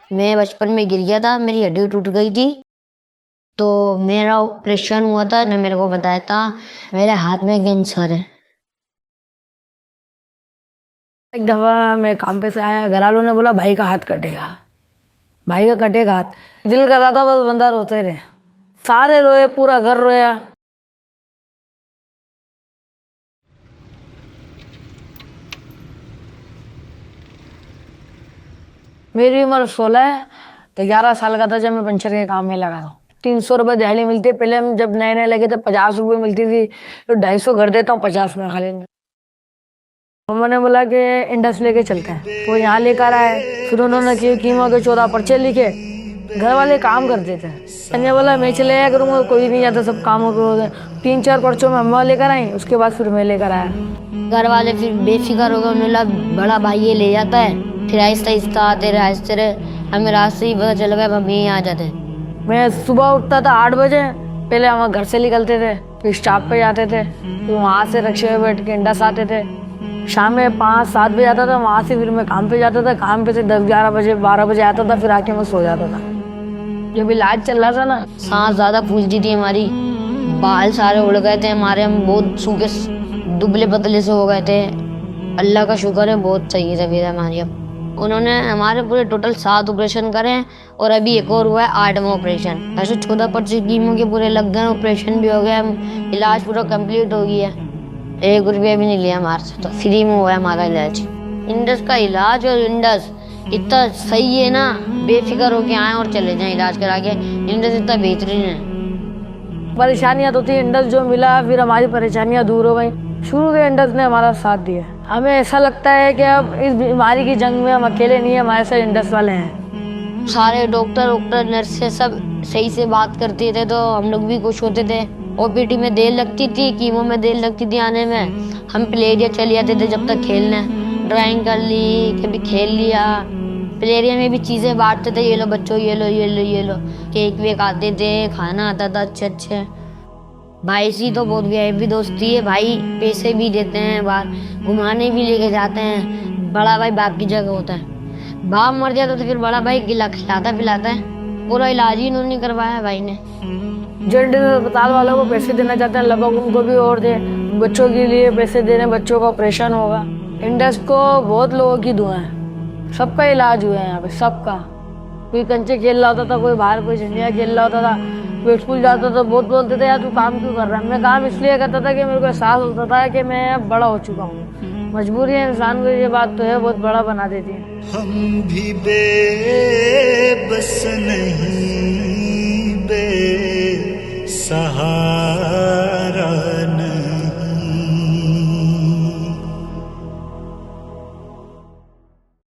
मैं बचपन में गिर गया था, मेरी हड्डी टूट गई थी, तो मेरा ऑपरेशन हुआ था। ने मेरे को बताया था मेरे हाथ में कैंसर है। एक दफा मैं काम पे से आया, घर वालों ने बोला भाई का हाथ कटेगा, भाई का कटेगा हाथ। दिल कर रहा था बस बंदा रोते रहे, सारे रोए, पूरा घर रोया। मेरी उम्र 16 है, तो 11 साल का था जब मैं पंचर के काम में लगा था। 300 रुपये दिहाड़ी मिलती है। पहले हम जब नए नए लगे थे 50 रुपये मिलती थी, तो 250 कर देता हूँ, 50 में खा लेंगे। उन्होंने बोला कि इंडस लेके चलते हैं, तो यहाँ लेकर आए। फिर उन्होंने कीमो के 14 पर्चे लिखे। घर वाले काम करते थे, मैंने बोला मैं चले आया करूँगा, कोई नहीं जाता, सब कामों को 3-4 पर्चों में अम्मा लेकर आई, उसके बाद फिर मैं लेकर आया। घर वाले फिर बेफिक्र हो गए, उन्होंने बोला बड़ा भाई ये ले जाता है। फिर आहिस्ता आहिस्ता आते रहे, हमें रास्ते ही पता चल गया, हम यहीं आ जाते। मैं सुबह उठता था 8 बजे, पहले हम घर से निकलते थे, फिर स्टॉप पे जाते थे, फिर वहाँ से रिक्शे में बैठ के इंडस आते थे। शाम में 5-7 बजे आता था, वहाँ से फिर मैं काम पे जाता था, काम पे से 10-11 बजे 12 बजे आता था, फिर आके मैं सो जाता था। जब इलाज चल रहा था ना, सांस ज़्यादा फूलती थी हमारी, बाल सारे उड़ गए थे हमारे, हम बहुत सूखे दुबले पतले से हो गए थे। अल्लाह का शुक्र है, बहुत सही है तबीयत हमारी अब। उन्होंने हमारे पूरे टोटल 7 ऑपरेशन करे हैं, और अभी एक और हुआ है 8वां ऑपरेशन। ऐसे 14 पर्चे कीमो के पूरे लग गए, ऑपरेशन भी हो गया, इलाज पूरा कंप्लीट हो गया। 1 रुपया भी नहीं लिया हमारे से, तो फ्री में हुआ है हमारा इलाज। इंडस का इलाज और इंडस इतना सही है ना, बेफिक्र होके आए और चले जाएं इलाज करा के। इंडस इतना बेहतरीन है। परेशानियाँ तो थी, इंडस जो मिला फिर हमारी परेशानियाँ दूर हो गई। शुरू से इंडस ने हमारा साथ दिया। हमें ऐसा लगता है कि अब इस बीमारी की जंग में हम अकेले नहीं है, हमारे साथ इंडस वाले हैं। सारे डॉक्टर नर्सें सब सही से बात करते थे, तो हम लोग भी खुश होते थे। ओपीडी में देर लगती थी, कीमो में देर लगती थी आने में, हम प्ले एरिया चले जाते थे जब तक खेलने। ड्राइंग कर ली, कभी खेल लिया। प्ले एरिया में भी चीज़ें बांटते थे, ये लो बच्चों, ये लो ये लो ये लो। केक वेक आते थे, खाना आता था अच्छे अच्छे। भाई सी तो बहुत वीआईपी दोस्ती है, भाई पैसे भी देते हैं, बाहर घुमाने भी लेके जाते हैं। बड़ा भाई बाप की जगह होता है। बाप मर जाता तो फिर बड़ा भाई खिलाता पिलाता है। पूरा इलाज ही उन्होंने करवाया भाई ने। जो अस्पताल वालों को पैसे देना चाहते हैं, लगभग उनको भी और दे। बच्चों के लिए पैसे दे रहे, बच्चों का ऑपरेशन होगा। इंडस को बहुत लोगों की दुआ है, सबका इलाज हुआ है यहाँ पे, सबका। कोई कंचे खेल रहा होता था, कोई बाहर कोई झंडिया खेल रहा होता था, कोई स्कूल जाता था, बहुत बोलते थे यार तू काम क्यों कर रहा है। मैं काम इसलिए करता था कि मेरे को एहसास होता था कि मैं अब बड़ा हो चुका हूँ। मजबूरी है इंसान को, ये बात तो है, बहुत बड़ा बना देती है। हम भी बेबस नहीं।